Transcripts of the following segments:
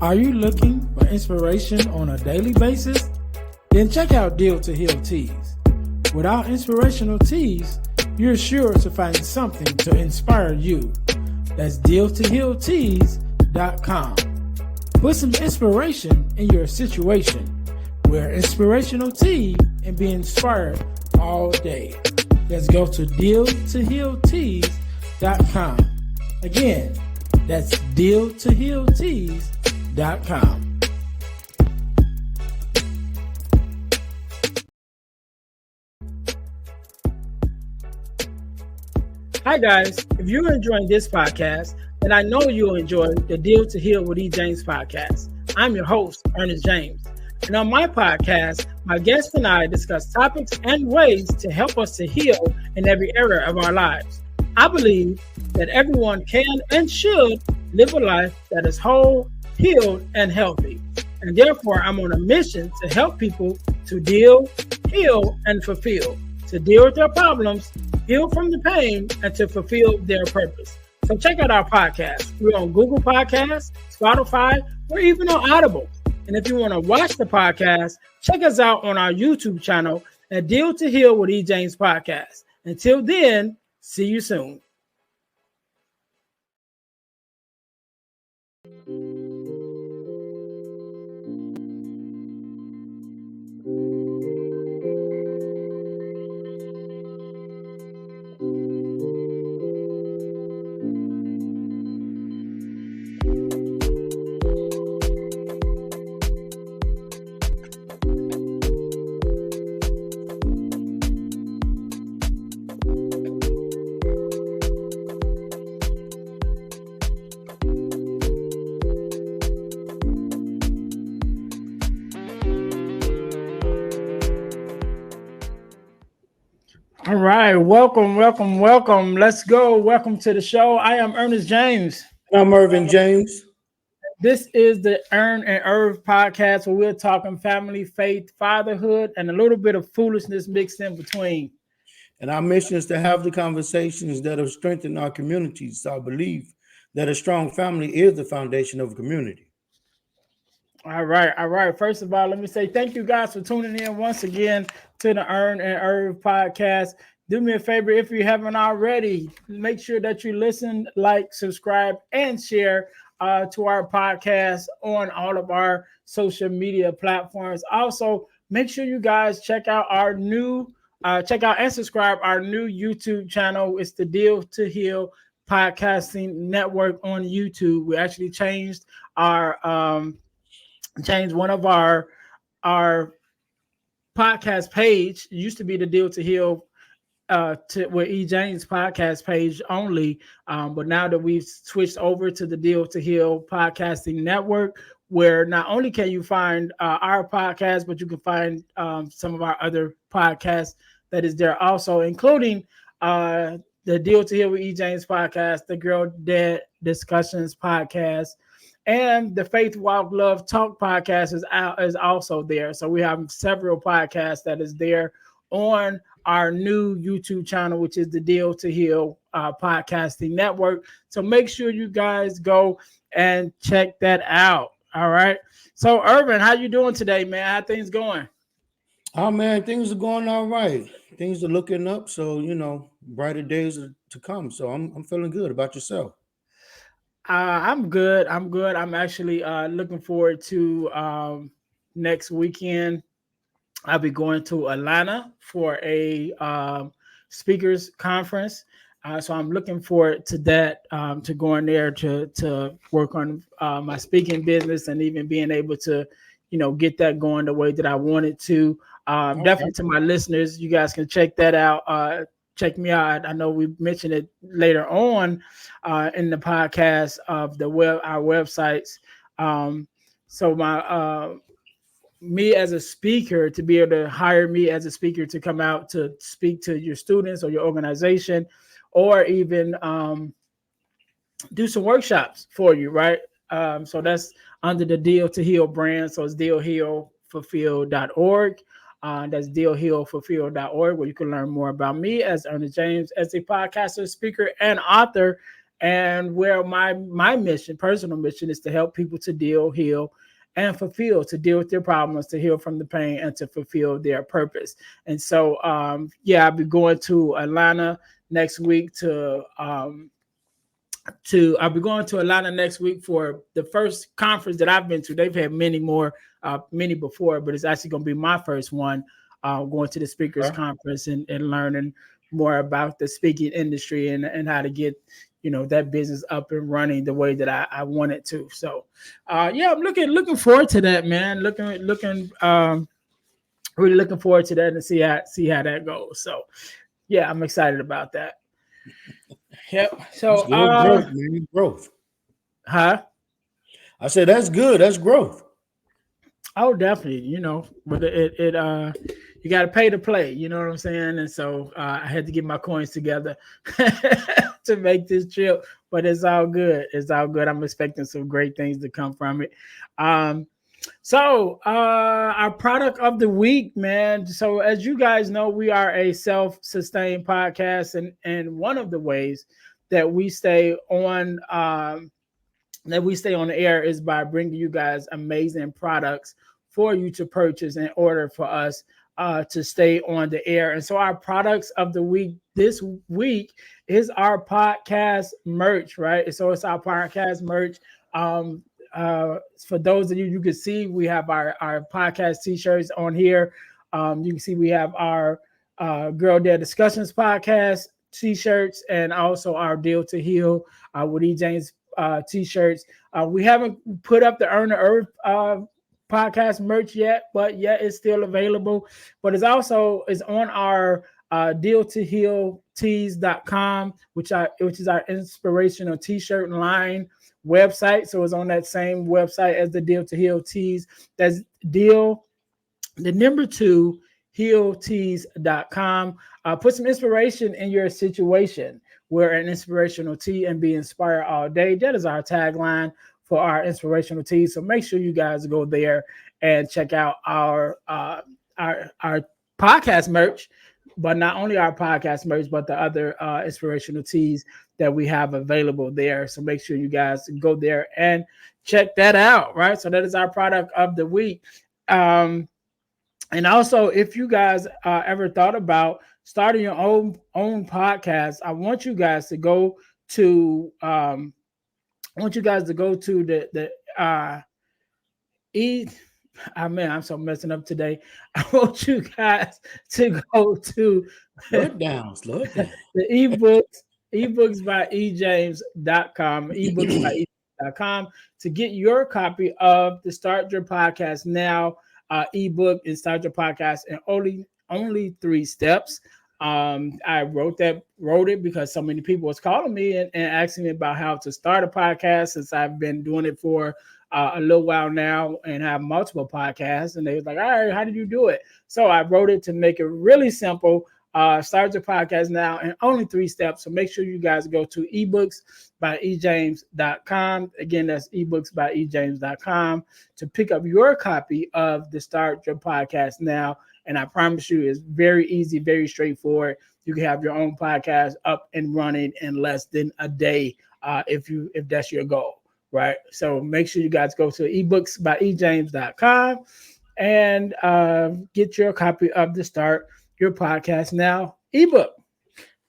Are you looking for inspiration on a daily basis? Then check out Deal to Heal Teas. With our inspirational teas, you're sure to find something to inspire you. That's dealtohealteas.com. Put some inspiration in your situation. Wear inspirational tea and be inspired all day. Let's go to dealtohealteas.com. Again, that's dealtohealteas.com. Hi guys, if you're enjoying this podcast, then I know you'll enjoy the Deal to Heal with E. James podcast. I'm your host, Ernest James. And on my podcast, my guests and I discuss topics and ways to help us to heal in every area of our lives. I believe that everyone can and should live a life that is whole, healed, and healthy. And therefore, I'm on a mission to help people to deal, heal, and fulfill, to deal with their problems, heal from the pain, and to fulfill their purpose. So check out our podcast. We're on Google Podcasts, Spotify, or even on Audible. And if you want to watch the podcast, check us out on our YouTube channel at Deal to Heal with E. James Podcast. Until then, see you soon. All right, welcome. Let's go. Welcome to the show. I am Ernest James. I'm Ervin James. This is the Earn Erv Podcast, where we're talking family, faith, fatherhood, and a little bit of foolishness mixed in between. And our mission is to have the conversations that have strengthened our communities. So I believe that a strong family is the foundation of a community. All right. First of all, let me say thank you guys for tuning in once again to the Earn Erv Podcast. Do me a favor, if you haven't already, make sure that you listen, like, subscribe, and share to our podcast on all of our social media platforms. Also, make sure you guys check out and subscribe our new YouTube channel. It's the Deal to Heal Podcasting Network on YouTube. We actually changed one of our podcast page. It used to be the Deal to Heal with E. James podcast page only, but now that we've switched over to the Deal to Heal Podcasting Network, where not only can you find our podcast, but you can find some of our other podcasts that is there also, including the Deal to Heal with E. James podcast, the Girl Dad Discussions podcast, and the Faith Walk Love Talk podcast is also there. So we have several podcasts that is there on our new YouTube channel, which is the Deal to Heal Podcasting Network. So make sure you guys go and check that out. All right. So Ervin, how you doing today, man? How things going? Oh man, things are going all right. Things are looking up. So, brighter days are to come. So I'm feeling good. About yourself? I'm good. I'm actually looking forward to next weekend. I'll be going to Atlanta for a speakers conference. So I'm looking forward to that, to going there to work on my speaking business and even being able to, get that going the way that I wanted to. Definitely to my listeners, you guys can check that out. Check me out. I know we mentioned it later on in the podcast of our websites. So me as a speaker, to be able to hire me as a speaker to come out to speak to your students or your organization, or even do some workshops for you, right? So that's under the Deal to Heal brand. So it's dealhealfulfill.org. That's dealhealfulfill.org, where you can learn more about me as Ernest James, as a podcaster, speaker, and author. and where my personal mission is to help people to deal, heal, and fulfill, to deal with their problems, to heal from the pain, and to fulfill their purpose. And so, I'll be going to Atlanta next week I'll be going to Atlanta next week for the first conference that I've been to. They've had many before, but it's actually going to be my first one, going to the speakers conference and learning more about the speaking industry and how to get, that business up and running the way that I want it to. So, I'm looking forward to that, man. Really looking forward to that and see how that goes. So, yeah, I'm excited about that. Yep. So, growth, man. Growth. Huh? I said that's good. That's growth. Oh, definitely. But you got to pay to play. You know what I'm saying? And so I had to get my coins together to make this trip. But it's all good. It's all good. I'm expecting some great things to come from it. So our product of the week, man. So as you guys know, we are a self-sustained podcast, and one of the ways that we stay on the air is by bringing you guys amazing products for you to purchase in order for us to stay on the air. And so our products of the week this week is our podcast merch, right? So it's our podcast merch. For those of you can see, we have our podcast t-shirts on here. You can see we have our Girl Dad Discussions podcast t-shirts and also our Deal to Heal with E. James t-shirts. We haven't put up the Earn Erv podcast merch yet, but it's still available. But it's on our Deal to Heal tees.com, which is our inspirational t-shirt line website. So it's on that same website as the Deal to Heal tees. That's Deal, the number 2, healtees.com. Put some inspiration in your situation. We're an inspirational tee and be inspired all day. That is our tagline for our inspirational tees. So make sure you guys go there and check out our podcast merch, but not only our podcast merch, but the other inspirational tees that we have available there. So make sure you guys go there and check that out, right? So that is our product of the week. And also, if you guys ever thought about starting your own podcast, I want you guys to go to I'm so messing up today. I want you guys to go to slow it down. The ebooks by ejames.com, ebooks by ejames.com to get your copy of the Start Your Podcast Now ebook and Start Your Podcast in only 3 steps. I wrote it because so many people was calling me and asking me about how to start a podcast, since I've been doing it for a little while now and have multiple podcasts. And they was like, all right, how did you do it? So I wrote it to make it really simple. Start your podcast now in only 3 steps. So make sure you guys go to ebooks by ejames.com. Again, that's ebooks by ejames.com to pick up your copy of the Start Your Podcast Now. And I promise you, it's very easy, very straightforward. You can have your own podcast up and running in less than a day if that's your goal, right? So make sure you guys go to ebooks by ejames.com and get your copy of the Start Your Podcast Now ebook.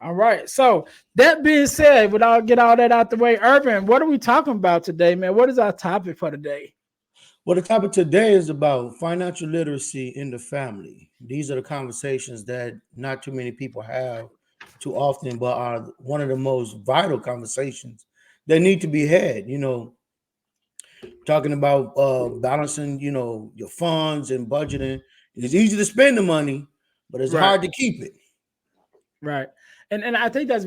All right. So that being said, get all that out the way, Ervin, what are we talking about today, man? What is our topic for today? Well, the topic today is about financial literacy in the family. These are the conversations that not too many people have too often, but are one of the most vital conversations that need to be had. Talking about balancing, your funds and budgeting. It's easy to spend the money, but it's hard to keep it. Right. And I think that's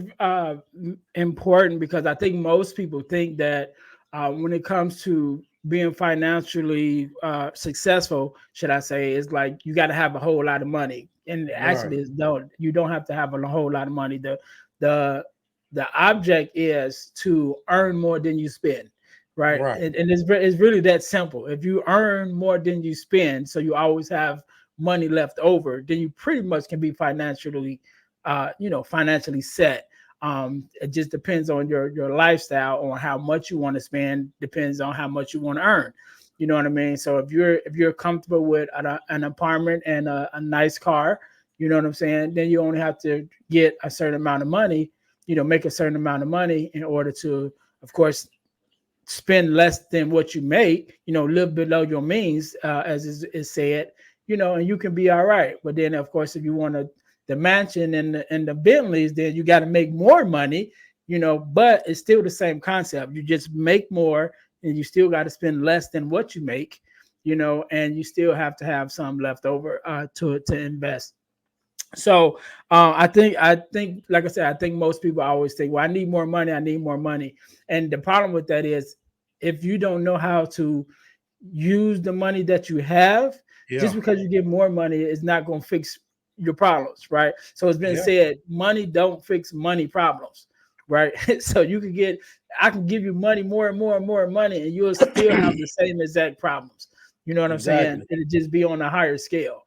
important, because I think most people think that when it comes to being financially successful, should I say, is like you got to have a whole lot of money. And actually, you don't have to have a whole lot of money. The object is to earn more than you spend, right? And it's really that simple. If you earn more than you spend, so you always have money left over, then you pretty much can be financially set. It just depends on your lifestyle, on how much you want to spend, depends on how much you want to earn. You know what I mean? So if you're comfortable with an apartment and a nice car, you know what I'm saying, then you only have to get a certain amount of money, make a certain amount of money in order to, of course, spend less than what you make, live below your means, as is said, and you can be all right. But then, of course, if you want the mansion and the Bentleys, then you got to make more money, but it's still the same concept. You just make more and you still got to spend less than what you make, and you still have to have some left over to invest. So I think, like I said, I think most people always think, well, I need more money. And the problem with that is, if you don't know how to use the money that you have, just because you get more money is not going to fix your problems, right? So it's been said, money don't fix money problems, right? So I can give you money, more and more and more money, and you'll still have the same exact problems. You know what I'm saying? It'll just be on a higher scale,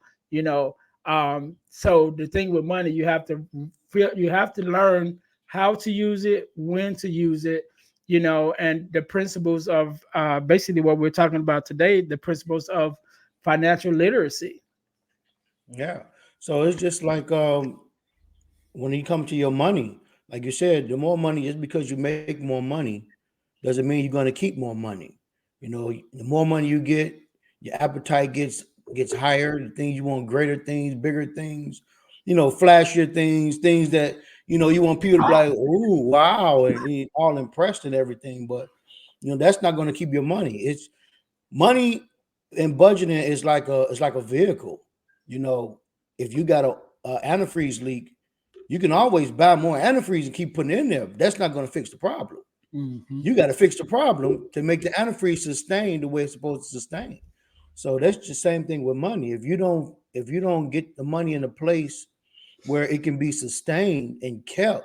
So the thing with money, you have to learn how to use it, when to use it, and the principles of basically what we're talking about today, the principles of financial literacy. Yeah. So it's just like when you come to your money, like you said, the more money, just because you make more money doesn't mean you're going to keep more money. The more money you get, your appetite gets higher. The things you want, greater things, bigger things, flashier things that you want people to be like, oh wow, and all impressed and everything. But that's not going to keep your money. It's money, and budgeting is like a vehicle. If you got a antifreeze leak, you can always buy more antifreeze and keep putting it in there. But that's not going to fix the problem. Mm-hmm. You got to fix the problem to make the antifreeze sustain the way it's supposed to sustain. So that's the same thing with money. If you don't get the money in a place where it can be sustained and kept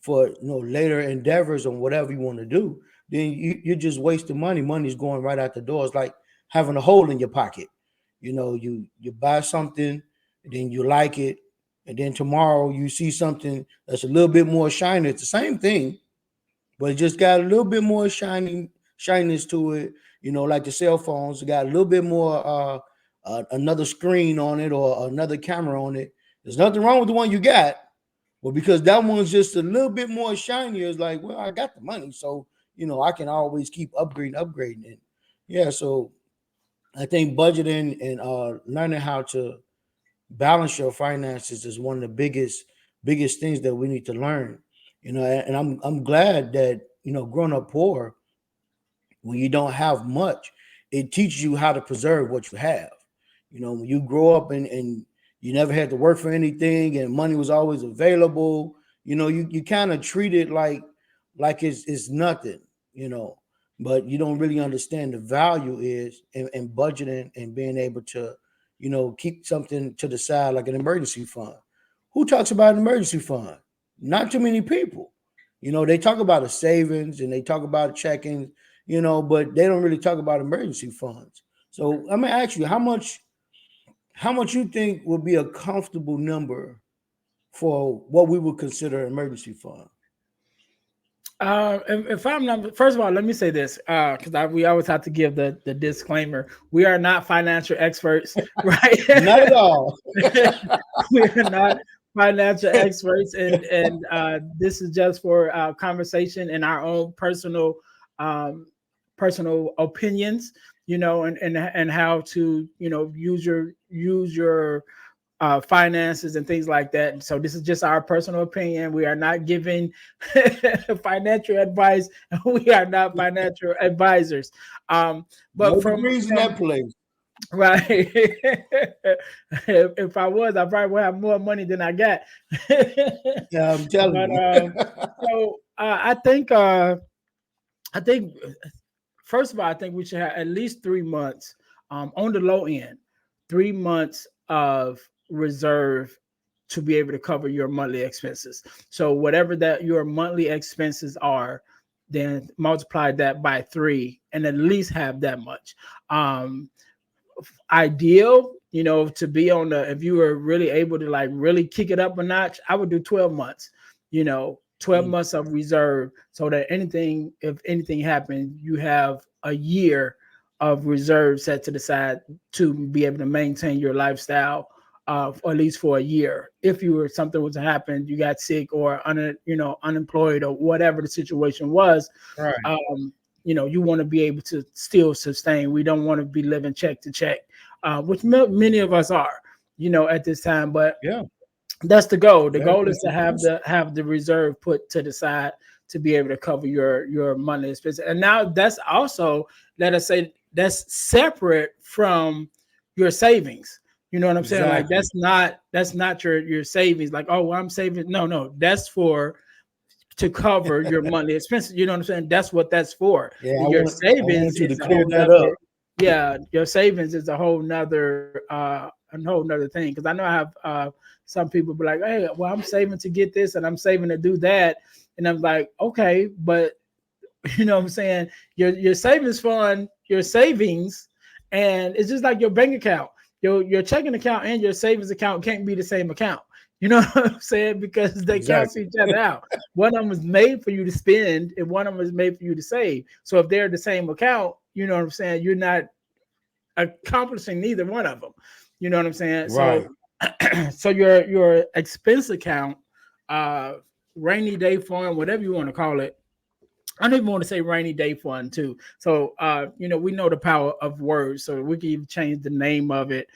for later endeavors on whatever you want to do, then you're just wasting money. Money's going right out the door. It's like having a hole in your pocket. You buy something, and then you like it, and then tomorrow you see something that's a little bit more shiny. It's the same thing, but it just got a little bit more shininess to it. Like the cell phones, it got a little bit more another screen on it or another camera on it. There's nothing wrong with the one you got, but because that one's just a little bit more shinier, it's like, well, I got the money, so I can always keep upgrading it. Yeah, so I think budgeting and learning how to balance your finances is one of the biggest things that we need to learn. And I'm glad that growing up poor, when you don't have much, it teaches you how to preserve what you have. When you grow up and you never had to work for anything and money was always available, you kind of treat it like it's nothing, but you don't really understand the value is in budgeting and being able to, keep something to the side like an emergency fund. Who talks about an emergency fund? Not too many people. They talk about a savings and they talk about checking, but they don't really talk about emergency funds. So I'm gonna ask you, how much you think would be a comfortable number for what we would consider an emergency fund? If I'm not, first of all, let me say this, because we always have to give the disclaimer: we are not financial experts, right? Not at all. We are not financial experts, and this is just for conversation and our own personal opinions, and how to use your finances and things like that. So this is just our personal opinion. We are not giving financial advice. We are not financial advisors. But no degrees in that place. Right. If I was, I probably would have more money than I got. Yeah, I'm telling you. So I think first of all, I think we should have at least 3 months on the low end, 3 months of reserve to be able to cover your monthly expenses. So whatever that your monthly expenses are, then multiply that by 3 and at least have that much. Ideal, to be on if you were really able to like really kick it up a notch, I would do 12 months, 12 months of reserve, so that if anything happened, you have a year of reserve set to the side to be able to maintain your lifestyle, or at least for a year. If something was to happen, you got sick or unemployed or whatever the situation was, Right. You want to be able to still sustain. We don't want to be living check to check, which many of us are, at this time. But Yeah. that's the goal. The goal is to have the reserve put to the side to be able to cover your monthly expenses. And now that's also, let us say, that's separate from your savings. You know what I'm saying? Like that's not your savings. Like, oh, well, I'm saving. No, that's to cover your monthly expenses. You know what I'm saying? That's what that's for. Yeah, Your savings is a whole nother. Yeah, your savings is a whole nother thing. Because I know I have some people be like, hey, well, I'm saving to get this and I'm saving to do that. And I'm like, okay, but you know what I'm saying? Your savings fund, your savings, and it's just like your bank account. Your checking account and your savings account can't be the same account. You know what I'm saying? Because they cancel each other out. One of them is made for you to spend, and one of them is made for you to save. So if they're the same account, you know what I'm saying? You're not accomplishing neither one of them. You know what I'm saying? Right. So your expense account, rainy day fund, whatever you want to call it. I don't even want to say rainy day fund too. So we know the power of words, so we can even change the name of it.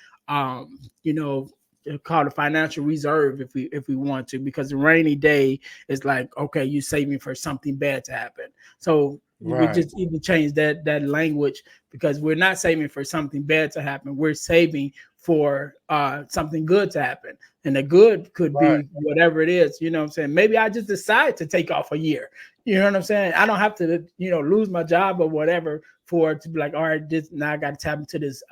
Call it financial reserve if we want to, because the rainy day is like, okay, you saving for something bad to happen. So we just even change that language, because we're not saving for something bad to happen. We're saving for something good to happen. And the good could be whatever it is. You know what I'm saying? Maybe I just decide to take off a year. You know what I'm saying? I don't have to, lose my job or whatever for it to be like, all right, now I got to tap into this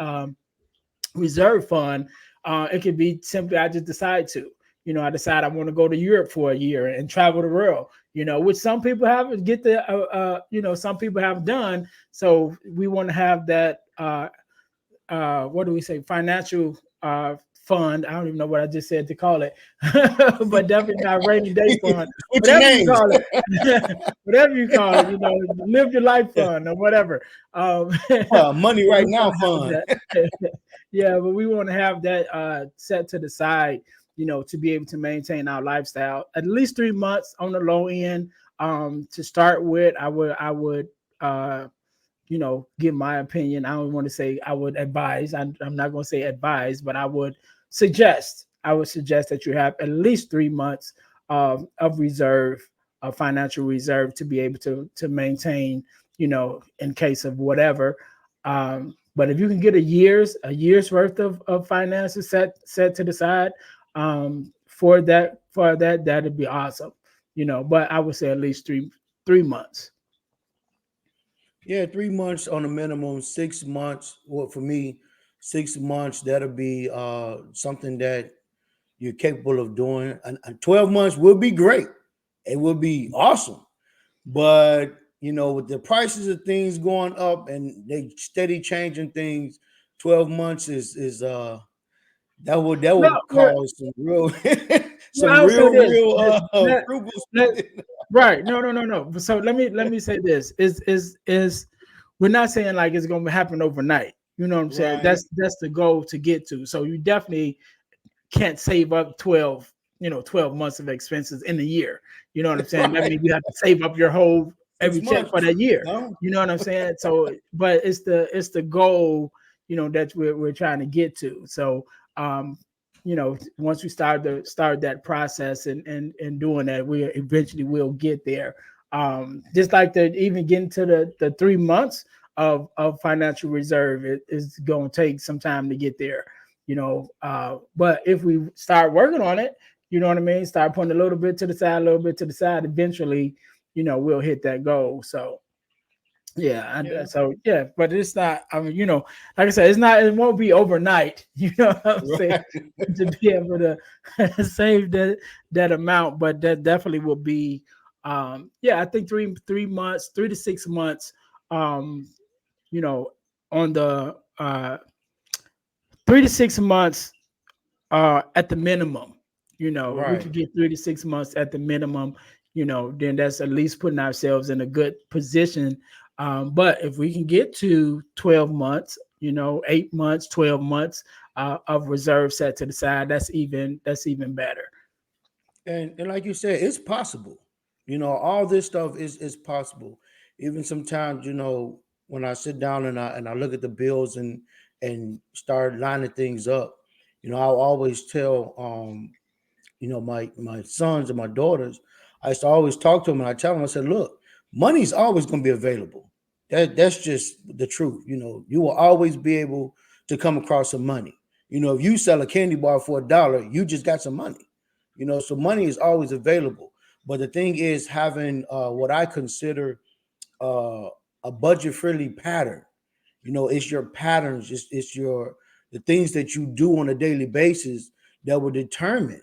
reserve fund. It could be simply I just decide to. I decide I want to go to Europe for a year and travel the world. Which some people have some people have done. So we want to have that. What do we say? Financial fund. I don't even know what I just said to call it, but definitely not rainy day fund. Whatever you call it, whatever you call it, live your life fund or whatever. Money right now fund. Yeah, but we want to have that set to the side, to be able to maintain our lifestyle at least 3 months on the low end. To start with, I would give my opinion. I don't want to say I would advise. I'm not going to say advise, but I would suggest that you have at least 3 months of reserve, of financial reserve, to be able to maintain, in case of whatever. But if you can get a year's worth of finances set to the side for that, that'd be awesome. But I would say at least three months. Yeah, 3 months on a minimum, 6 months. Well, for me, 6 months, that'll be something that you're capable of doing. And 12 months will be great. It will be awesome. But, with the prices of things going up and they steady changing things, 12 months is that would cause some real right. No. So let me say this is we're not saying like it's gonna happen overnight. You know what I'm saying? That's the goal to get to. So you definitely can't save up 12 months of expenses in a year. You know what I'm saying? That means you have to save up your whole every check for that year. You know what I'm saying? So, but it's the goal, that we're trying to get to. So, once we start that process and doing that, we eventually will get there. Just like even getting to the 3 months of financial reserve, it is going to take some time to get there. But if we start working on it, you know what I mean? Start putting a little bit to the side, eventually, we'll hit that goal. So, but it's not, like I said, it won't be overnight, you know what I'm saying, to be able to save that amount, but that definitely will be, I think 3 months, 3 to 6 months, on the 3 to 6 months at the minimum. We could get 3 to 6 months at the minimum, then that's at least putting ourselves in a good position. But if we can get to 12 months, 8 months, 12 months of reserve set to the side, that's even better. And like you said, it's possible. All this stuff is possible. Even sometimes, when I sit down and I look at the bills and start lining things up, I'll always tell my sons and my daughters, I used to always talk to them and I tell them, I said, look, money's always going to be available. That's just the truth. You will always be able to come across some money. If you sell a candy bar for $1, you just got some money. So money is always available. But the thing is having what I consider a budget-friendly pattern. It's your patterns, it's the things that you do on a daily basis that will determine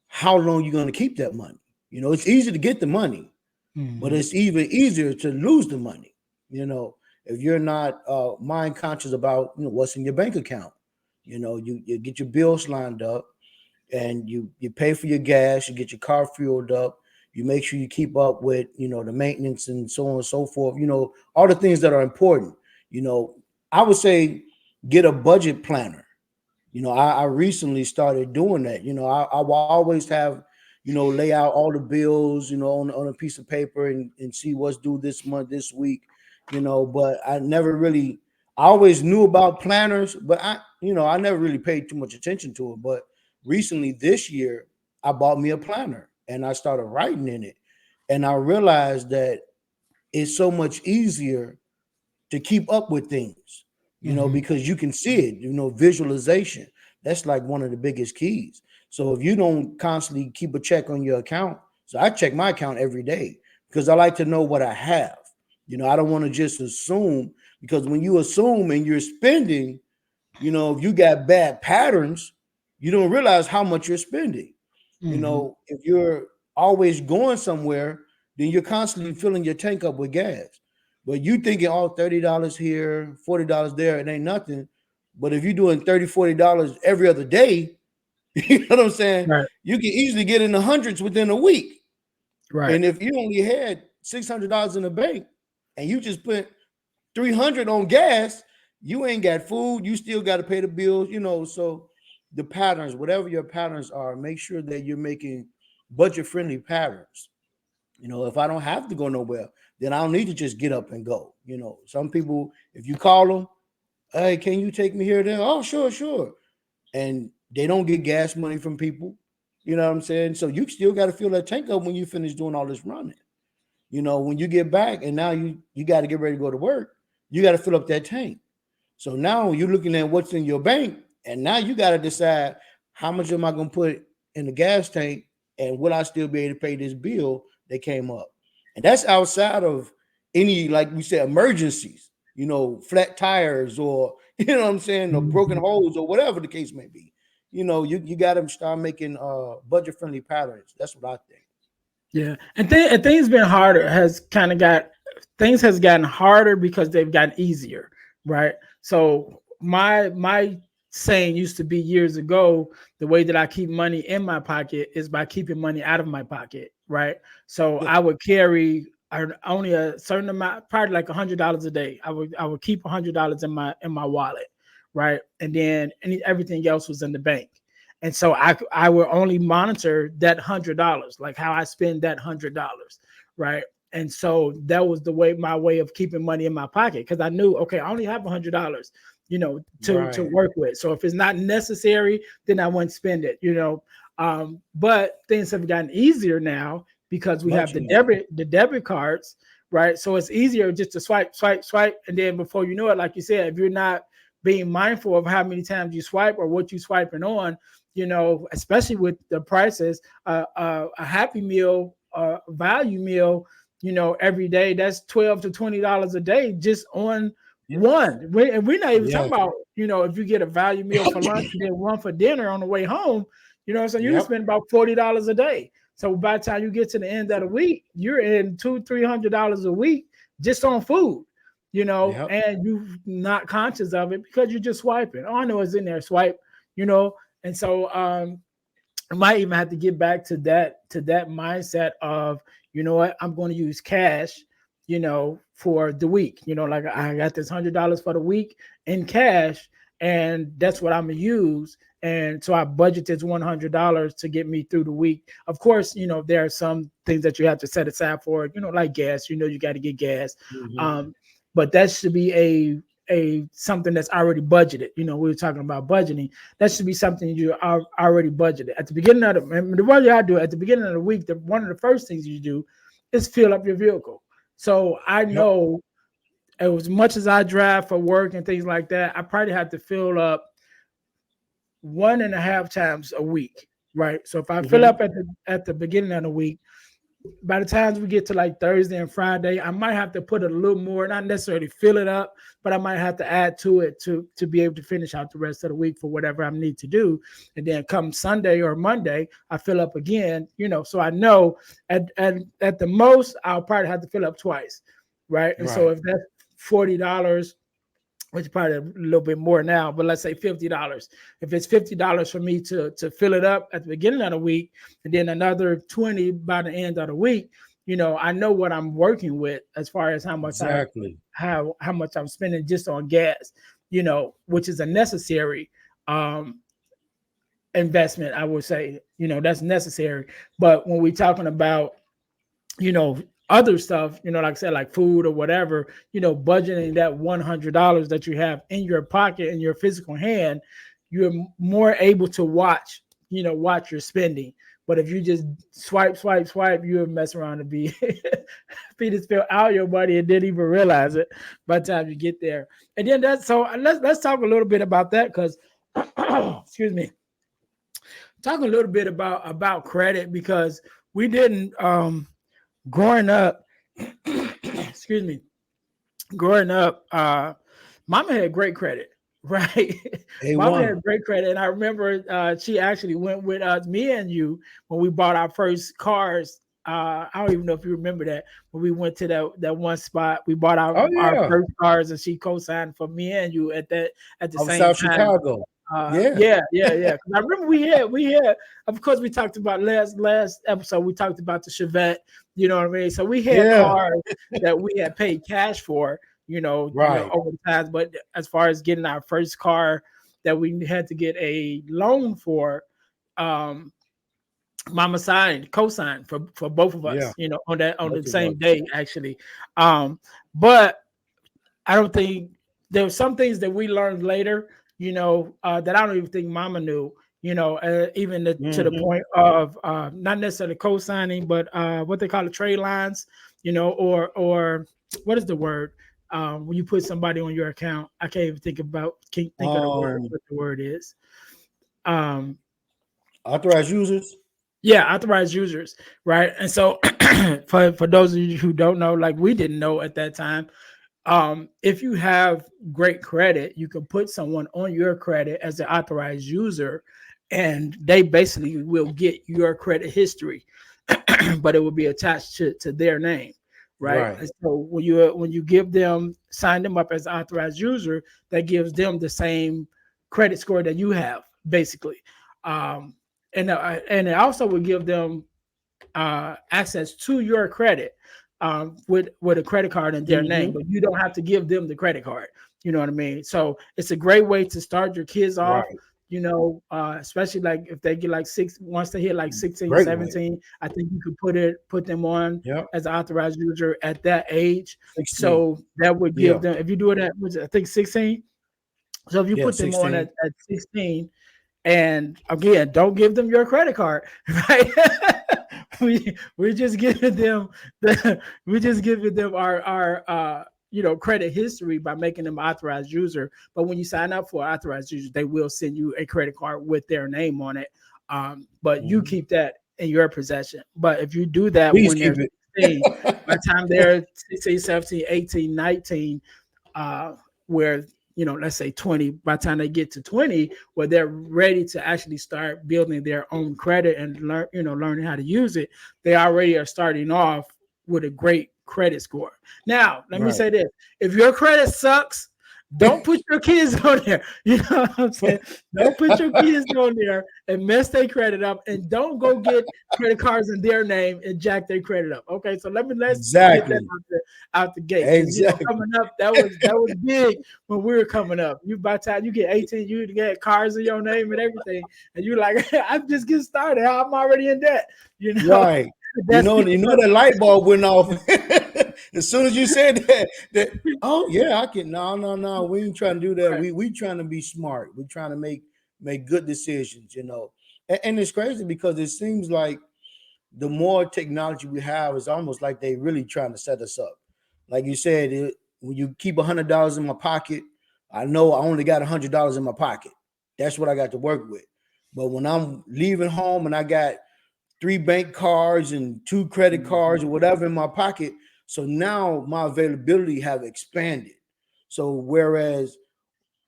how long you're going to keep that money. It's easy to get the money, but it's even easier to lose the money. If you're not mind conscious about what's in your bank account, you get your bills lined up, and you pay for your gas, you get your car fueled up, you make sure you keep up with the maintenance and so on and so forth. All the things that are important. I would say get a budget planner. I recently started doing that. I will always have lay out all the bills on a piece of paper and see what's due this month, this week. But I always knew about planners, but I never really paid too much attention to it. But recently this year, I bought me a planner and I started writing in it. And I realized that it's so much easier to keep up with things, because you can see it, visualization. That's like one of the biggest keys. So if you don't constantly keep a check on your account, so I check my account every day because I like to know what I have. I don't want to just assume, because when you assume and you're spending, if you got bad patterns, you don't realize how much you're spending. If you're always going somewhere, then you're constantly filling your tank up with gas. But you thinking, oh, $30 here, $40 there, it ain't nothing. But if you're doing $30, $40 every other day, you know what I'm saying? Right. You can easily get in the hundreds within a week. Right. And if you only had $600 in the bank and you just put $300 on gas, you ain't got food. You still got to pay the bills, So the patterns, whatever your patterns are, make sure that you're making budget-friendly patterns. If I don't have to go nowhere, then I don't need to just get up and go. Some people, if you call them, hey, can you take me here then? Oh, sure. And they don't get gas money from people. You know what I'm saying? So you still got to fill that tank up when you finish doing all this running. When you get back and now you got to get ready to go to work, you got to fill up that tank. So now you're looking at what's in your bank, and now you got to decide, how much am I going to put in the gas tank, and will I still be able to pay this bill that came up? And that's outside of any, like we said, emergencies, flat tires or, what I'm saying, or broken holes or whatever the case may be. You got to start making budget-friendly patterns. That's what I think. Yeah. And things been harder, things has gotten harder because they've gotten easier, right? So my saying used to be years ago, the way that I keep money in my pocket is by keeping money out of my pocket, right? So I would carry only a certain amount, probably like $100 a day. I would keep $100 in my wallet, right? And then everything else was in the bank. And so I will only monitor that $100, like how I spend that $100, right? And so that was my way of keeping money in my pocket, because I knew, okay, I only have $100, to work with. So if it's not necessary, then I wouldn't spend it, But things have gotten easier now because we have the debit cards, right? So it's easier just to swipe, and then before you know it, like you said, if you're not being mindful of how many times you swipe or what you swiping on, especially with the prices, a Happy Meal, value meal, every day, that's $12 to $20 a day just on one. And we're not even talking about, if you get a value meal for lunch and then one for dinner on the way home, so you spend about $40 a day. So by the time you get to the end of the week, you're in $200-$300 a week just on food, and you're not conscious of it because you're just swiping. Oh, I know it's in there, swipe, and so I might even have to get back to that mindset of, you know what, I'm going to use cash, for the week. Like I got this $100 for the week in cash, and that's what I'm gonna use. And so I budget this $100 to get me through the week. Of course, there are some things that you have to set aside for, like gas. You got to get gas. Mhm. But that should be a something that's already budgeted. We were talking about budgeting. That should be something you are already budgeted at the beginning of the way I do it, at the beginning of the week. One of the first things you do is fill up your vehicle. So I Yep. know as much as I drive for work and things like that, I probably have to fill up 1.5 times a week, right? So if I fill Mhm. up at the beginning of the week, by the time we get to like Thursday and Friday, I might have to put a little more, not necessarily fill it up, but I might have to add to it to be able to finish out the rest of the week for whatever I need to do. And then come Sunday or Monday, I fill up again, so I know at the most, I'll probably have to fill up twice, right? And so Right. if that's $40, which is probably a little bit more now, but let's say $50. If it's $50 for me to fill it up at the beginning of the week, and then another 20 by the end of the week, I know what I'm working with as far as Exactly. how much I'm spending just on gas, which is a necessary investment, I would say. That's necessary. But when we're talking about, you know, other stuff, like I said, like food or whatever, budgeting that $100 that you have in your pocket, in your physical hand, you're more able to watch your spending. But if you just swipe, you'll mess around and be to spill out your money and didn't even realize it by the time you get there. And then let's talk a little bit about that, because excuse me, talk a little bit about credit, because we didn't growing up, excuse me, growing up, mama had great credit, right? Mama A1. had great credit. And I remember she actually went with me and you when we bought our first cars. I don't even know if you remember that. When we went to that one spot, we bought Oh our yeah. first cars, and she co-signed for me and you at the Of same South time. Chicago. Yeah. Yeah. 'Cause I remember we had, of course, we talked about last episode. We talked about the Chevette. You know what I mean? So we had Yeah. cars that we had paid cash for. Right. Over the times. But as far as getting our first car that we had to get a loan for, um, Mama co-signed for both of Yeah. us. On the Both of same us. day actually. But I don't think there were some things that we learned later, that I don't even think Mama knew, even to the Mhm. point of not necessarily co-signing, but what they call the trade lines, or what is the word when you put somebody on your account? I can't think of the word, Um, what the word is. Um, Authorized users. yeah, authorized users, right? And so for those of you who don't know, like we didn't know at that time, if you have great credit, you can put someone on your credit as an authorized user, and they basically will get your credit history, but it will be attached to their name, right? Right. And so when you give them, sign them up as an authorized user, that gives them the same credit score that you have, basically, um, and it also will give them access to your credit with a credit card in their name, Mhm. but you don't have to give them the credit card. You know what I mean? So it's a great way to start your kids off. Right. Especially like if they get like once they hit like 16, Great way. 17, I think you could put them on Yep. as an authorized user at that age. 16. So that would give Yeah. them, if you do it at, I think 16. So if you Yeah. put them on 16. at 16, and again, don't give them your credit card, right? we just giving them our credit history by making them authorized user. But when you sign up for authorized user, they will send you a credit card with their name on it. But you Mhm. keep that in your possession. But if you do that Please when keep they're it. 16, by the time they're 16, 17, 18, 19, where let's say 20, by the time they get to 20, where they're ready to actually start building their own credit and learning how to use it, they already are starting off with a great credit score. Now, let me Right. say this: if your credit sucks, Don't put your kids on there. You know what I'm saying? Don't put your kids on there and mess their credit up, and don't go get credit cards in their name and jack their credit up. Okay, so let's get that Exactly. out the gate, because Exactly. coming up, that was big when we were coming up. You by the time you get 18, you get cars in your name and everything, and you're like, I'm just getting started. I'm already in debt. You know, Right. that's You know that light bulb went off as soon as you said that. Oh yeah, I can. No. We ain't trying to do that. right. We trying to be smart. We trying to make good decisions. And it's crazy because it seems like the more technology we have, it's almost like they really trying to set us up. Like you said, when you keep $100 in my pocket, I know I only got $100 in my pocket. That's what I got to work with. But when I'm leaving home and I got 3 bank cards and 2 credit cards or whatever in my pocket, so now my availability have expanded. So whereas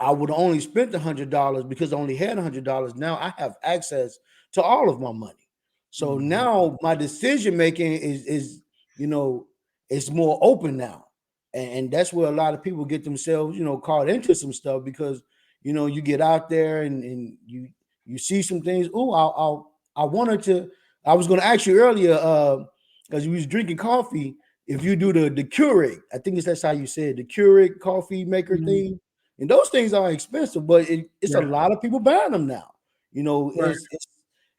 I would only spent $100 because I only had $100, now I have access to all of my money. So now my decision making is it's more open now, and that's where a lot of people get themselves caught into some stuff because you get out there and you see some things. Oh, I wanted to. I was going to ask you earlier because you was drinking coffee. If you do the Keurig, I think that's how you said the Keurig coffee maker thing, and those things are expensive, but it's a Yeah, lot of people buying them now. right. It's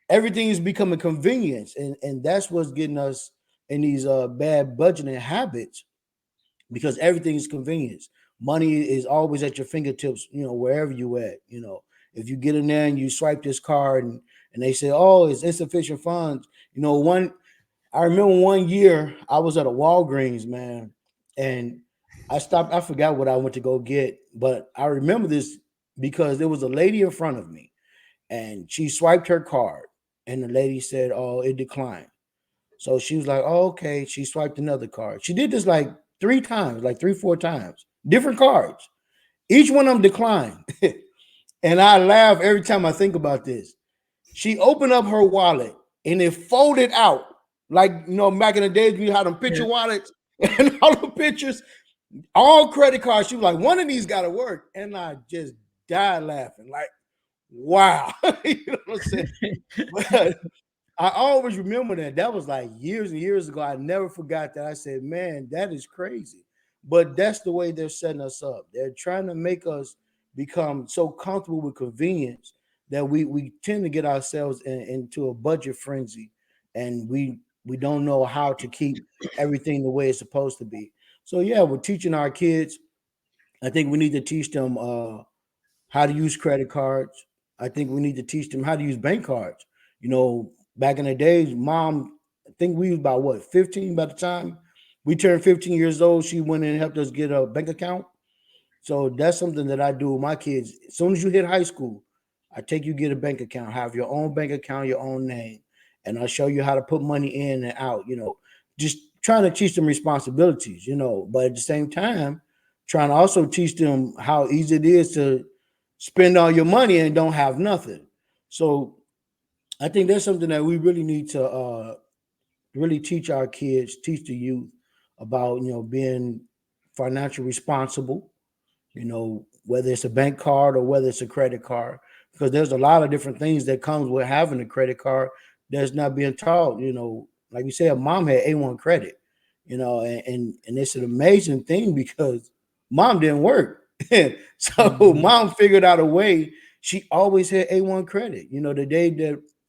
everything is becoming convenience, and that's what's getting us in these bad budgeting habits because everything is convenience. Money is always at your fingertips, wherever you at. If you get in there and you swipe this card and they say, oh, it's insufficient funds. I remember one year I was at a Walgreens, man, and I stopped. I forgot what I went to go get, but I remember this because there was a lady in front of me and she swiped her card and the lady said, oh, it declined. So she was like, oh, okay. She swiped another card. She did this like 3 times, like 3, 4 times, different cards. Each one of them declined. And I laugh every time I think about this. She opened up her wallet and it folded out. Like, back in the days, we had them picture Yeah. wallets and all the pictures, all credit cards. She was like, one of these got to work. And I just died laughing. Like, wow. You know what I'm saying? But I always remember that. That was like years and years ago. I never forgot that. I said, man, that is crazy. But that's the way they're setting us up. They're trying to make us become so comfortable with convenience that we tend to get ourselves into a budget frenzy, and we don't know how to keep everything the way it's supposed to be. So yeah, we're teaching our kids. I think we need to teach them how to use credit cards. I think we need to teach them how to use bank cards. Back in the days, mom, I think we was about 15 by the time we turned 15 years old. She went in and helped us get a bank account. So that's something that I do with my kids. As soon as you hit high school, I take you get a bank account, have your own bank account, your own name, and I'll show you how to put money in and out. Just trying to teach them responsibilities. But at the same time, trying to also teach them how easy it is to spend all your money and don't have nothing. So I think that's something that we really need to really teach our kids, teach the youth about, being financially responsible, whether it's a bank card or whether it's a credit card, because there's a lot of different things that comes with having a credit card that's not being taught. Like you said, mom had A1 credit, and it's an amazing thing because mom didn't work. So mom figured out a way. She always had A1 credit. The day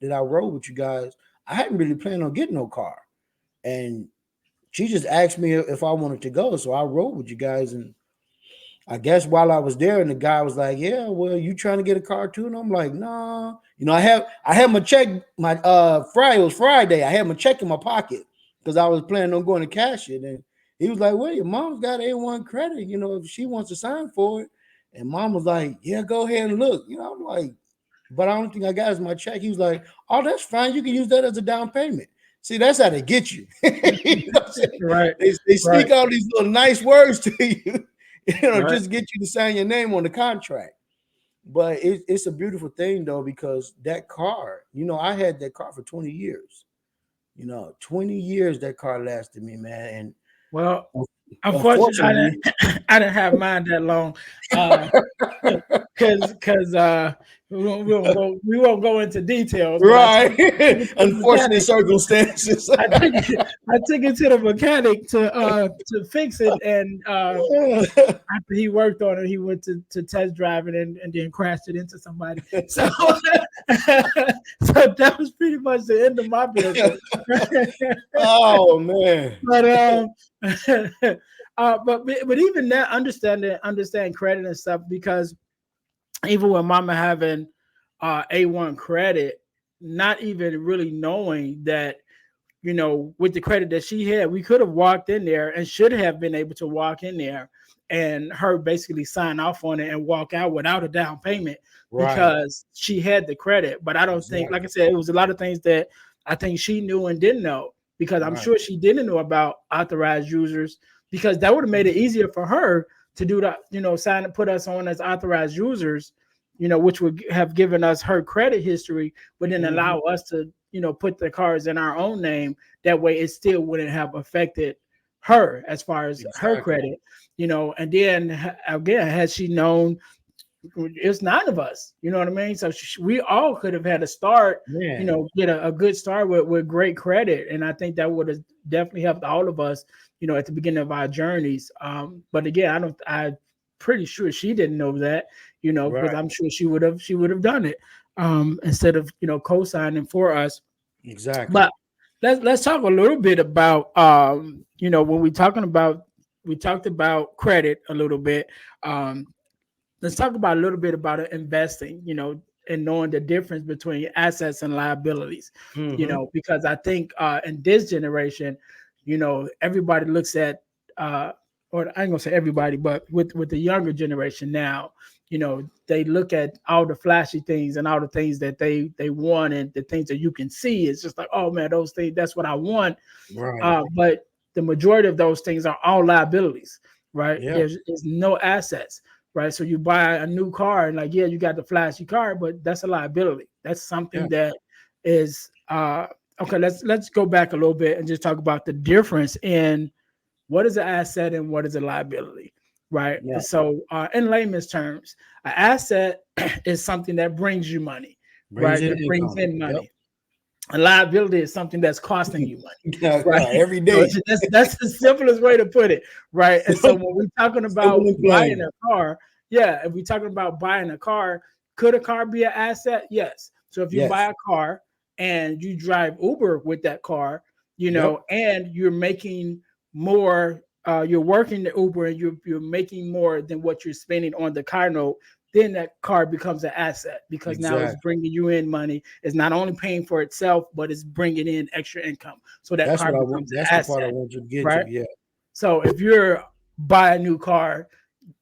that I rode with you guys, I hadn't really planned on getting no car. And she just asked me if I wanted to go. So I rode with you guys, and I guess while I was there, and the guy was like, "Yeah, well, you trying to get a car too?" And I'm like, "Nah." I had my check. My Friday was Friday. I had my check in my pocket because I was planning on going to cash it. And he was like, "Well, your mom's got A1 credit. If she wants to sign for it." And mom was like, "Yeah, go ahead and look." I'm like, "But I don't think I got my check." He was like, "Oh, that's fine. You can use that as a down payment." See, that's how they get you. What I'm saying? Right, They right, sneak all these little nice words to you. right. Just get you to sign your name on the contract. But it's a beautiful thing though, because that car, I had that car for 20 years. 20 years that car lasted me, man. Well, And Unfortunately, I didn't have mine that long. Because we won't go into details. Right. But Unfortunate circumstances. I took it to the mechanic to fix it, and after he worked on it, he went to test drive it and then crashed it into somebody. So so that was pretty much the end of my vehicle. Oh man. But even that, understand credit and stuff, because even with mama having A1 credit, not even really knowing that, with the credit that she had, we could have walked in there and should have been able to walk in there and her basically sign off on it and walk out without a down payment, because she had the credit. But I don't think, like I said, it was a lot of things that I think she knew and didn't know, because I'm sure she didn't know about authorized users, because that would have made it easier for her to do that, sign and put us on as authorized users, which would have given us her credit history, but then allow us to, put the cars in our own name. That way it still wouldn't have affected her as far as her credit, and then again, had she known, it's 9 of us, you know what I mean? So we all could have had a start, get a good start with great credit. And I think that would have definitely helped all of us, at the beginning of our journeys. But again, I'm pretty sure she didn't know that, because I'm sure she would have done it instead of, co-signing for us. Exactly. But let's talk a little bit about, when we talked about credit a little bit. Let's talk about a little bit about investing, and knowing the difference between assets and liabilities, because I think in this generation, everybody looks at, or I ain't gonna say everybody, but with the younger generation now, they look at all the flashy things and all the things that they want, and the things that you can see. It's just like, oh man, those things, that's what I want. But the majority of those things are all liabilities, right? There's no assets. Right. So you buy a new car and you got the flashy car, but that's a liability. That's something that is okay. Let's go back a little bit and just talk about the difference in what is an asset and what is a liability. Right. And so in layman's terms, an asset is something that brings you money, It brings in money. A liability is something that's costing you money, right? Every day. So that's the simplest way to put it, right? And so when we're talking about buying a car, if we're talking about buying a car, could a car be an asset? Yes. So if you buy a car and you drive Uber with that car, and you're making more, you're working the Uber and you're making more than what you're spending on the car note, then that car becomes an asset, because now it's bringing you in money. It's not only paying for itself, but it's bringing in extra income. So that's car becomes an asset. The part I want you to get right? to. So if you're buy a new car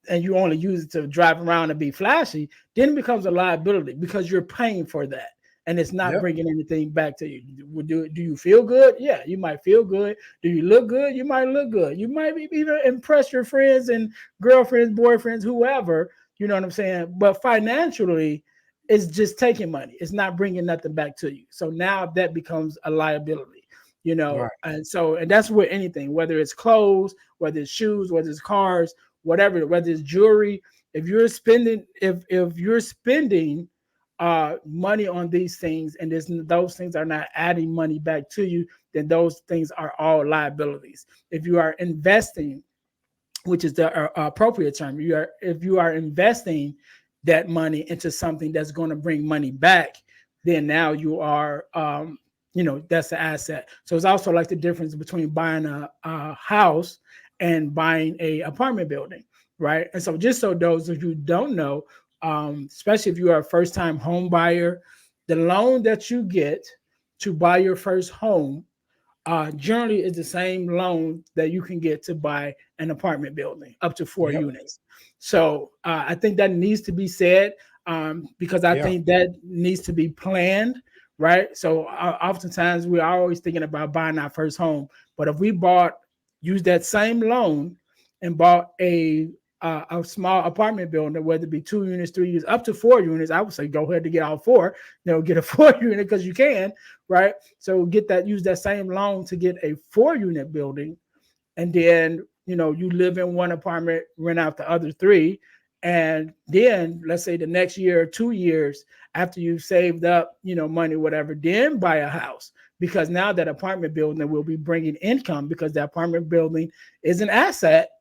and you only use it to drive around and be flashy, then it becomes a liability, because you're paying for that. And it's not bringing anything back to you. Do you feel good? Yeah, you might feel good. Do you look good? You might look good. You might even impress your friends and girlfriends, boyfriends, whoever. You know what I'm saying? But financially, it's just taking money. It's not bringing nothing back to you. So now that becomes a liability, And that's with anything, whether it's clothes, whether it's shoes, whether it's cars, whatever, whether it's jewelry. If you're spending money on these things, and those things are not adding money back to you, then those things are all liabilities. If you are investing, which is the appropriate term, if you are investing that money into something that's going to bring money back, then now you are, that's an asset. So it's also like the difference between buying a house and buying a apartment building, right? And so just so those of you who don't know, especially if you are a first-time home buyer, the loan that you get to buy your first home generally is the same loan that you can get to buy an apartment building up to 4 units. So I think that needs to be said, because I think that needs to be planned, right? So oftentimes we're always thinking about buying our first home, but if we use that same loan and bought a small apartment building, whether it be 2 units, 3 units, up to 4 units, I would say go ahead to get all 4. Get a 4 unit because you can, right? So use that same loan to get a 4 unit building, and then you live in one apartment, rent out the other three. And then let's say the next year or 2 years after you've saved up, money, whatever, then buy a house, because now that apartment building will be bringing income, because the apartment building is an asset.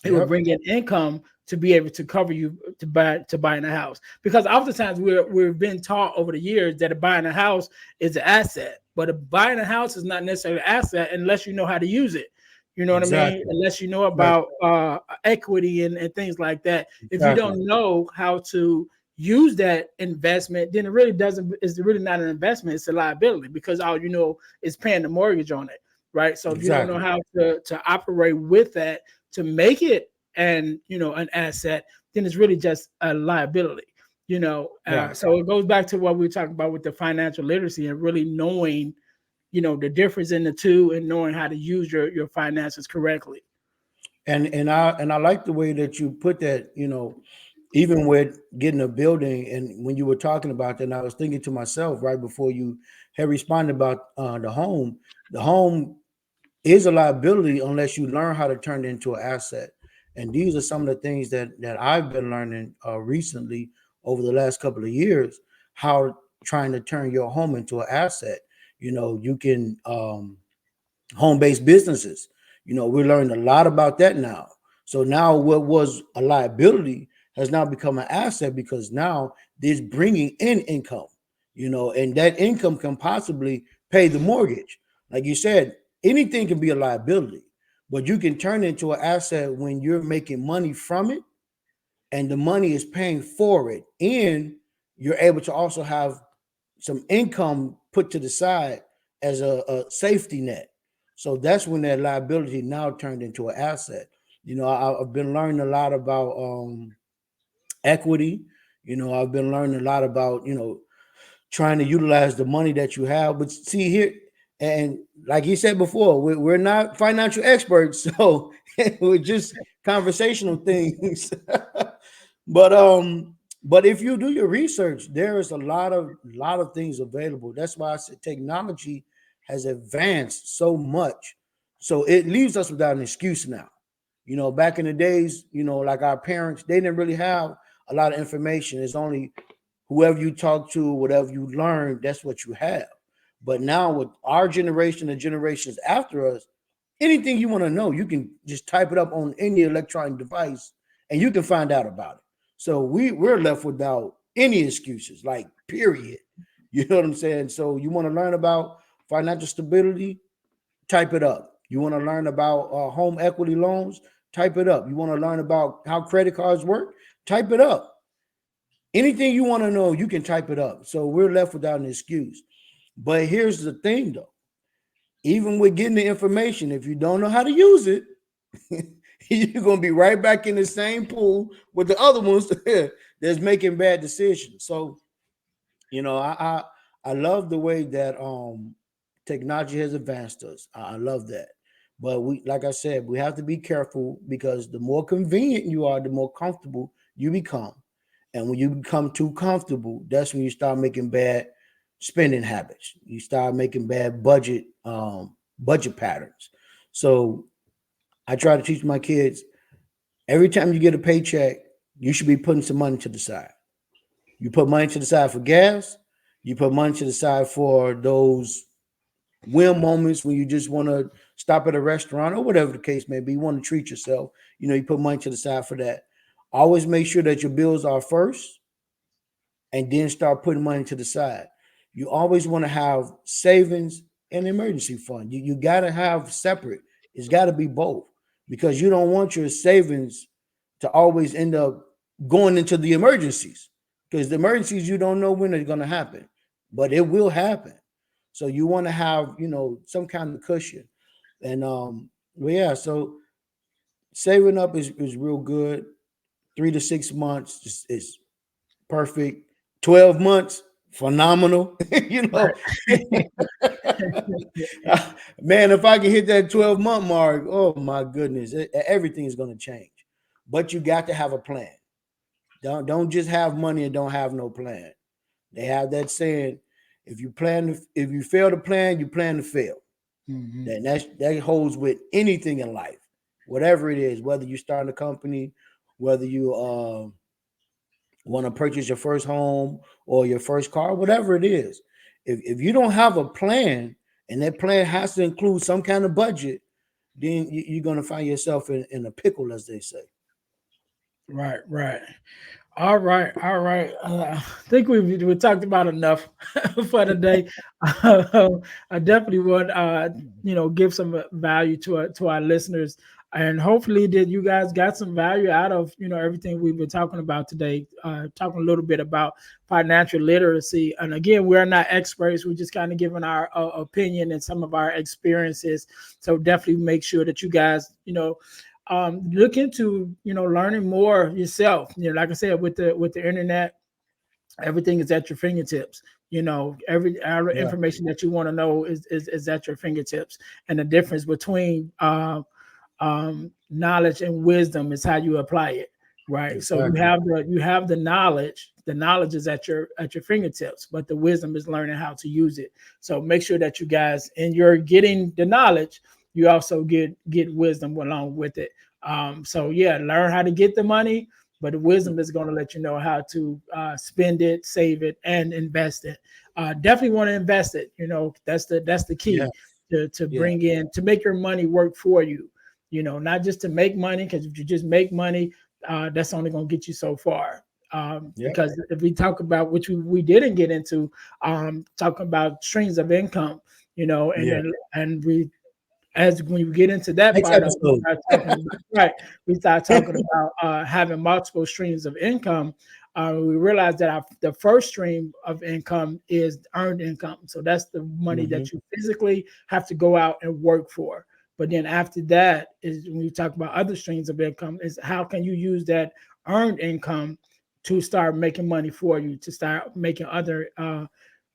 It will bring in income to be able to cover you to buying a house. Because oftentimes we've been taught over the years that buying a house is an asset, but buying a house is not necessarily an asset unless you know how to use it. You know what I mean? Unless you know about equity and things like that. If you don't know how to use that investment, then it's really not an investment, it's a liability, because all you know is paying the mortgage on it, right? So if you don't know how to operate with that to make it an asset, then it's really just a liability. So it goes back to what we were talking about with the financial literacy and really knowing the difference in the two and knowing how to use your finances correctly. And I like the way that you put that, even with getting a building. And when you were talking about that, and I was thinking to myself right before you had responded about the home is a liability unless you learn how to turn it into an asset. And these are some of the things that I've been learning recently over the last couple of years, how trying to turn your home into an asset. You can home-based businesses. We're learning a lot about that now. So now what was a liability has now become an asset, because now there's bringing in income, and that income can possibly pay the mortgage. Like you said, anything can be a liability, but you can turn it into an asset when you're making money from it and the money is paying for it. And you're able to also have some income put to the side as a safety net. So that's when that liability now turned into an asset. I've been learning a lot about equity. I've been learning a lot about, trying to utilize the money that you have. But see here, and like you said before, we're not financial experts, so we're just conversational things. But if you do your research, there is a lot of things available. That's why I said technology has advanced so much, so it leaves us without an excuse now. Back in the days, like our parents, they didn't really have a lot of information. It's only whoever you talk to, whatever you learn, that's what you have. But now with our generation and generations after us, anything you want to know, you can just type it up on any electronic device and you can find out about it. So we're left without any excuses, like period. You know what I'm saying? So you want to learn about financial stability, type it up. You want to learn about home equity loans, type it up. You want to learn about how credit cards work, type it up. Anything you want to know, you can type it up. So we're left without an excuse. But here's the thing, though. Even with getting the information, if you don't know how to use it, you're going to be right back in the same pool with the other ones that's making bad decisions. So, I love the way that technology has advanced us. I love that. But like I said, we have to be careful, because the more convenient you are, the more comfortable you become. And when you become too comfortable, that's when you start making bad spending habits. You start making bad budget patterns. So I try to teach my kids, every time you get a paycheck, you should be putting some money to the side. You put money to the side for gas. You put money to the side for those whim moments when you just want to stop at a restaurant or whatever the case may be. You want to treat yourself. You put money to the side for that. Always make sure that your bills are first and then start putting money to the side. You always want to have savings and emergency fund. You got to have separate. It's got to be both, because you don't want your savings to always end up going into the emergencies, because the emergencies, you don't know when they're going to happen, but it will happen. So you want to have, some kind of cushion. And so saving up is real good. 3 to 6 months is perfect. 12 months, phenomenal. Man, if I can hit that 12-month mark, oh my goodness, everything is going to change. But you got to have a plan. Don't just have money and don't have no plan. They have that saying, if you fail to plan, you plan to fail. Mm-hmm. And that holds with anything in life, whatever it is, whether you start a company, whether you want to purchase your first home or your first car, whatever it is. If you don't have a plan, and that plan has to include some kind of budget, then you're going to find yourself in a pickle, as they say. Right, right. All right, all right. I think we talked about enough for today. I definitely would, give some value to our listeners, and hopefully that you guys got some value out of everything we've been talking about today. Talking a little bit about financial literacy, and again, we're not experts. We're just kind of giving our opinion and some of our experiences. So definitely make sure that you guys, look into learning more yourself. Like I said, with the internet, everything is at your fingertips. Every information that you want to know is at your fingertips. And the difference between knowledge and wisdom is how you apply it. Right. Exactly. So you have the knowledge. The knowledge is at your fingertips, but the wisdom is learning how to use it. So make sure that you guys, and you're getting the knowledge, you also get wisdom along with it. So yeah, learn how to get the money, but the wisdom is going to let you know how to spend it, save it, and invest it. Definitely want to invest it. That's the key to bring in, to make your money work for you. Not just to make money, because if you just make money, that's only going to get you so far. Because if we talk about, which we didn't get into, talking about streams of income, and we, as when we get into that part of it, we start talking about having multiple streams of income. We realize that the first stream of income is earned income. So that's the money that you physically have to go out and work for. But then after that is when we talk about other streams of income, is how can you use that earned income to start making money for you, to start making other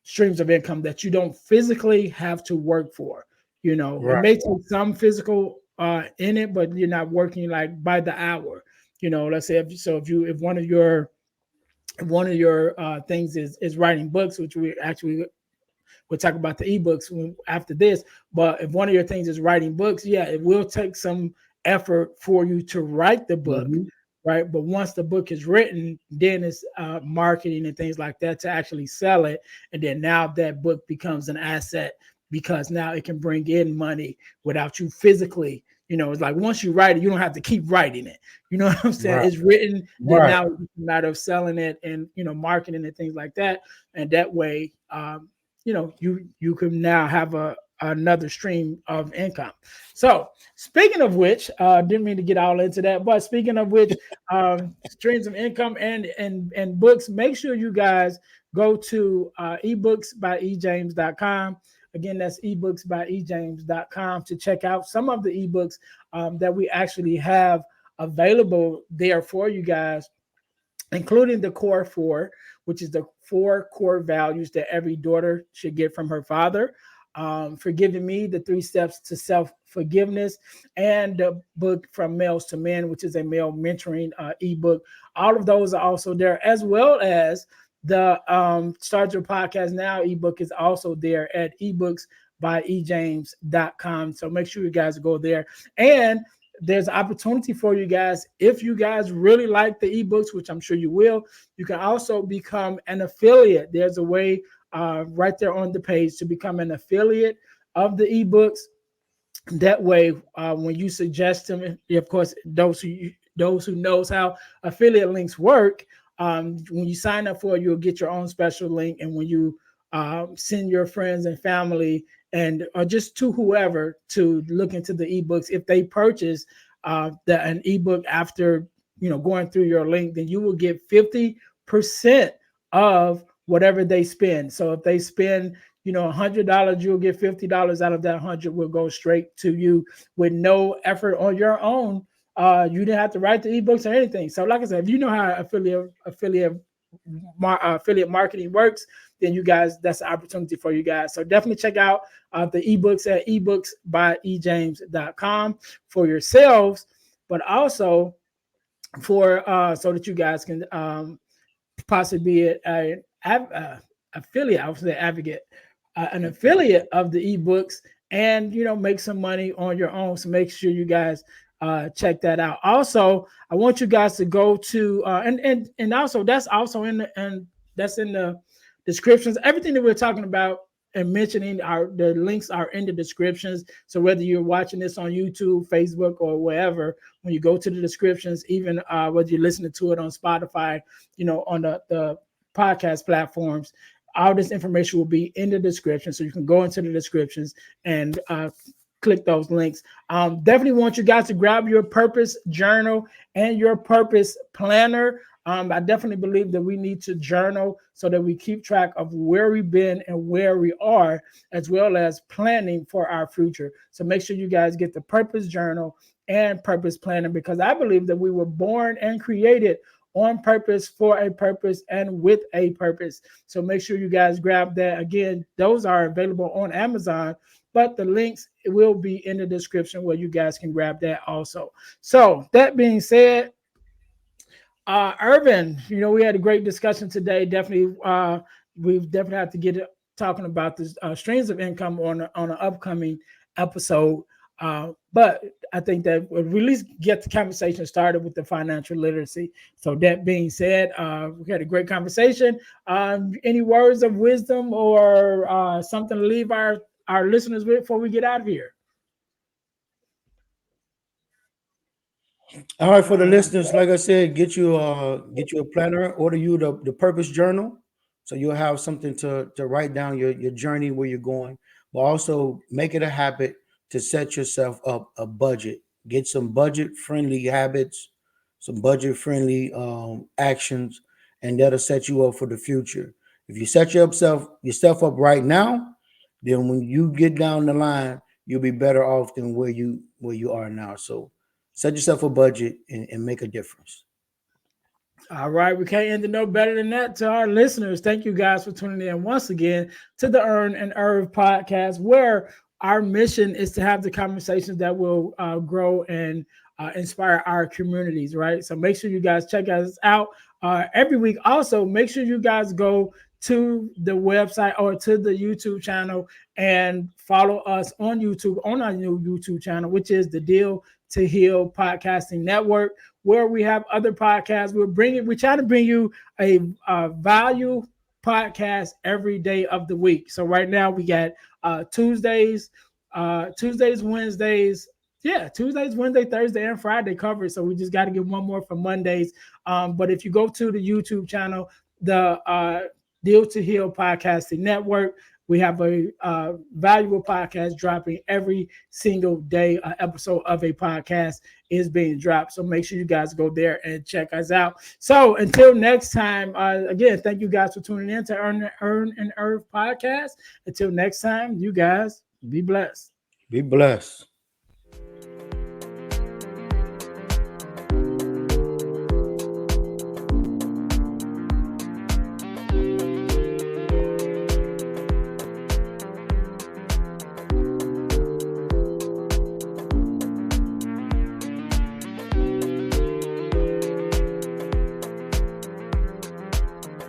streams of income that you don't physically have to work for. It may take some physical in it, but you're not working like by the hour. Let's say if one of your things is writing books, which we'll talk about the ebooks after this. But if one of your things is writing books, it will take some effort for you to write the book, right? But once the book is written, then it's marketing and things like that to actually sell it, and then now that book becomes an asset, because now it can bring in money without you physically. It's like once you write it, you don't have to keep writing it. You know what I'm saying? Right. It's written. Then now it's a matter of selling it and marketing and things like that. And that way, you can now have another stream of income. So speaking of which, didn't mean to get all into that, but speaking of which, streams of income and books, make sure you guys go to ebooksbyejames.com. Again, that's ebooksbyejames.com to check out some of the ebooks that we actually have available there for you guys, including the Core 4, which is the 4 core values that every daughter should get from her father. Forgiving Me, the 3 steps to self-forgiveness, and the book From Males to Men, which is a male mentoring ebook. All of those are also there, as well as the Start Your Podcast Now ebook is also there at ebooksbyejames.com. So make sure you guys go there. And there's an opportunity for you guys. If you guys really like the ebooks, which I'm sure you will, you can also become an affiliate. There's a way right there on the page to become an affiliate of the ebooks. That way, when you suggest them, of course, those who knows how affiliate links work, when you sign up for it, you'll get your own special link. And when you send your friends and family or just to whoever to look into the ebooks, if they purchase an ebook after going through your link, then you will get 50% of whatever they spend. So if they spend $100, you'll get $50 out of that 100 will go straight to you with no effort on your own. You didn't have to write the ebooks or anything. So like I said, if you know how affiliate marketing works, then you guys, that's an opportunity for you guys. So definitely check out the ebooks at ebooksbyejames.com for yourselves, but also for so that you guys can possibly be an affiliate. I would say advocate, an affiliate of the ebooks, and make some money on your own. So make sure you guys check that out. Also, I want you guys to go to and also that's also in the descriptions. Everything that we're talking about and mentioning the links are in the descriptions. So whether you're watching this on YouTube, Facebook, or wherever, when you go to the descriptions, even whether you're listening to it on Spotify, on the podcast platforms, all this information will be in the description. So you can go into the descriptions and click those links. Definitely want you guys to grab your purpose journal and your purpose planner. I definitely believe that we need to journal so that we keep track of where we've been and where we are, as well as planning for our future. So make sure you guys get the purpose journal and purpose planner, because I believe that we were born and created on purpose, for a purpose, and with a purpose. So make sure you guys grab that. Again, those are available on Amazon, but the links will be in the description where you guys can grab that also. So that being said, Ervin, we had a great discussion today. Definitely, we've definitely have to get it talking about the streams of income on an upcoming episode. But I think that we'll at least get the conversation started with the financial literacy. So that being said, we had a great conversation. Any words of wisdom or something to leave our listeners with before we get out of here? All right, for the listeners, like I said, get you a planner, order you the purpose journal, so you'll have something to write down your journey, where you're going. But also make it a habit to set yourself up a budget. Get some budget friendly habits, some budget friendly actions, and that'll set you up for the future. If you set yourself up right now, then when you get down the line, you'll be better off than where you are now. So set yourself a budget and make a difference. All right, we can't end it no better than that. To our listeners, thank you guys for tuning in once again to the Earn and Erv Podcast, where our mission is to have the conversations that will grow and inspire our communities, right? So make sure you guys check us out every week. Also, make sure you guys go to the website or to the YouTube channel and follow us on YouTube, on our new YouTube channel, which is the Deal to Heal Podcasting Network, where we have other podcasts. We try to bring you a value podcast every day of the week. So right now we got Tuesdays, Wednesdays. Yeah, Tuesdays, Wednesday, Thursday, and Friday covered. So we just got to get one more for Mondays. But if you go to the YouTube channel, the Deal to Heal Podcasting Network, we have a valuable podcast dropping every single day. An episode of a podcast is being dropped. So make sure you guys go there and check us out. So until next time, again, thank you guys for tuning in to Earn and Erv Podcast. Until next time, you guys be blessed. Be blessed.